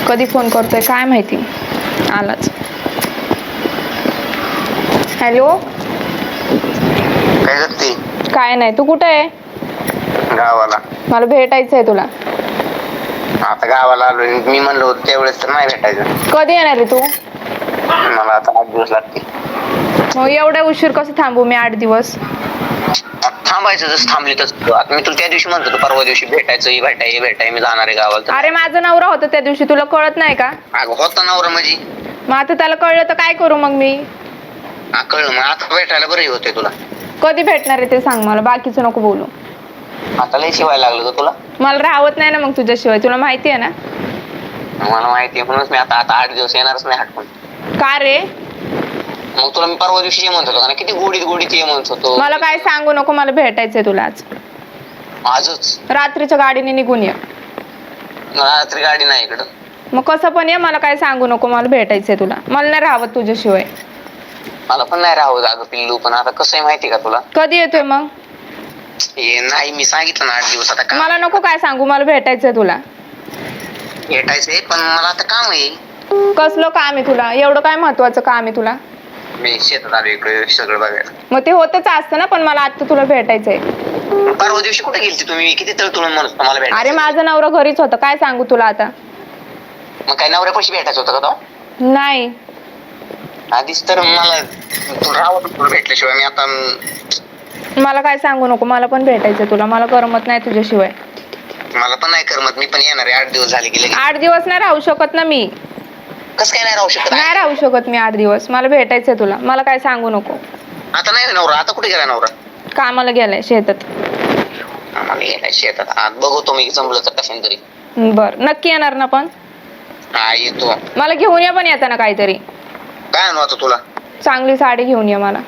कधी फोन करतोय काय माहिती. आलाच. हॅलो. काय करते? काय नाही. तू कुठे आहे? गावाला. मला भेटायचं आहे तुला. आता गावाला आलोय. मी म्हणलो होतो त्यावेळेस तर नाही भेटायचं. कधी येणार आहे तू? मला आता 8 दिवस लागतील. मग एवढ्या उशीर कसं थांबू मी 8 दिवस? थांबायचं जसं थांबली तसं. आता मी तुला त्या दिवशी म्हणतो परवा दिवशी भेटाय मी जाणार आहे गावाला. अरे माझा नवरा होता त्या दिवशी, तुला कळत नाही का? अगं होता नवरा म्हणजे? मग आता त्याला कळलं तर काय करू मग मी? कळलं. मग आता भेटायला बरं होतंय तुला. कधी भेटणार आहे ते सांग मला, बाकीचं नको बोलू. आता लय शिवायला लागलं तुला. मला राहत नाही ना मग तुझ्याशिवाय, तुला माहिती आहे ना. मला माहिती आहे म्हणूनच मी आता 8 दिवस येणारच नाही हटकून. का रे? मग तुला मी परवा दिवशी ये म्हणत होतो ना, किती गोडीत ये म्हणत होतो. मला काय सांगू नको, मला भेटायचंय तुला आज. आजच? रात्रीच्या गाडीने निघून ये. रात्री गाडी नाही इकडं. मग कसं पण ये, मला काय सांगू नको, मला भेटायचंय तुला. मला नाही राहत तुझ्याशिवाय. मला पण नाही राहू अगं पिल्लू, पण आता कसं आहे माहिती का तुला? कधी येतोय मग? नाही मी सांगितलं ना 8 दिवस. आता मला नको काय सांगू, मला भेटायचंय तुला. भेटायचंय पण मला आता काम आहे. कसलं काम आहे तुला? एवढं काय महत्वाचं काम आहे तुला? मी शेतात आलो इकडे सगळं बघायला. मग ते होतच असतं ना, पण मला आता तुला भेटायचंय. परवा दिवशी कुठे गेलती तुम्ही? किती तळतळून म्हणत होता मला भेटायचं. अरे माझा नवरा घरीच होता, काय सांगू तुला आता. मग काय नवऱ्यापाशी भेटायचं होतं का तो? नाही. आधीच तर मला तुला राहत तुला भेटल्याशिवाय मी आता. मला काय सांगू नको, मला पण भेटायचंय तुला. मला करमत नाही तुझ्याशिवाय. मला पण नाही करमत. मी पण येणार आहे 8 दिवस झाले गेले. 8 दिवस नाही राहू शकत ना मी. कसं काय नाही राहू शकत? नाही राहू शकत मी 8 दिवस. मला भेटायचंय तुला. मला काय सांगू नको. आता नाही नवरा. आता कुठे गेला नवरा? कामाला गेलाय शेतात. आम्हाला गेलाय शेतात. आज बघतो मी जमलं तर कशाने तरी. बर, नक्की येणार ना पण? हा येतो. मला घेऊन ये पण येताना काहीतरी. काय आणू आता तुला? चांगली साडी घेऊन ये मला.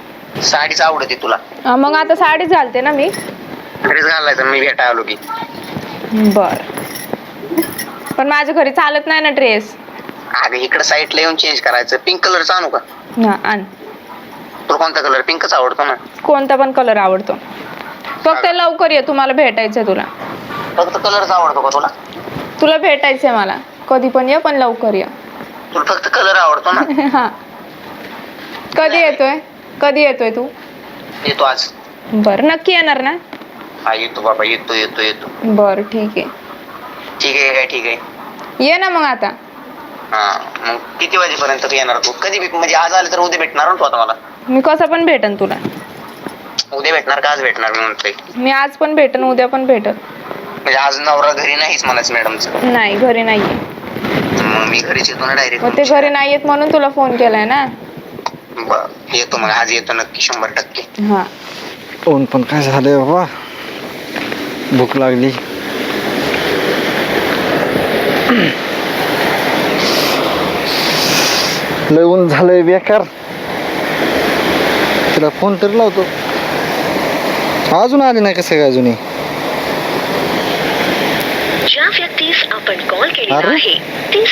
साडीच आवडते तुला? मग आता साडीच घालते ना मी. साडीच घालायचं मी भेटाय आलो की. बर, पण माझ्या घरी चालत नाही ना ड्रेस. अगं इकडे साईडला येऊन चेंज करायचं. पिंक कलरचा आणू का? हा आण. तुला कोणता कलर? पिंकच आवडतो ना. कोणता पण कलर आवडतो. फक्त लवकर ये, तुम्हाला भेटायचंय तुला. फक्त कलरच आवडतो का तुला? तुला भेटायचंय मला. कधी पण ये, पण लवकर ये. तुला फक्त कलर आवडतो ना? हा. कधी येतोय? कधी येतोय तू? येतो आज. बर, नक्की येणार ना? हा येतो बाबा. येतो. बर ठीक आहे. ठीक आहे. ये ना मग आता. हा मग किती वाजेपर्यंत येणार तू? कधी म्हणजे आज आले तर उद्या भेटणार ना तू आता मला? मी कसं पण भेटन तुला. उद्या भेटणार का आज भेटणार? मी म्हणतोय मी आज पण भेटन, उद्या पण भेटन. म्हणजे आज नवरा घरी नाहीच म्हणायचं मॅडमचं? नाही, घरी नाहीये. मग मी घरीच येतो ना डायरेक्ट. मग ते घरी नाहीयेत म्हणून तुला फोन केलाय ना. बर येतो मग. आज येतो नक्की 100%. हा. ऊन पण काय झालंय बाबा, भूक लागली. लय ऊन झालंय बेकार. तिला फोन तरी लावतो. अजून आली नाही कसं काय अजूनही? ज्या व्यक्तीस आपण कॉल केलेला अरे? आहे ती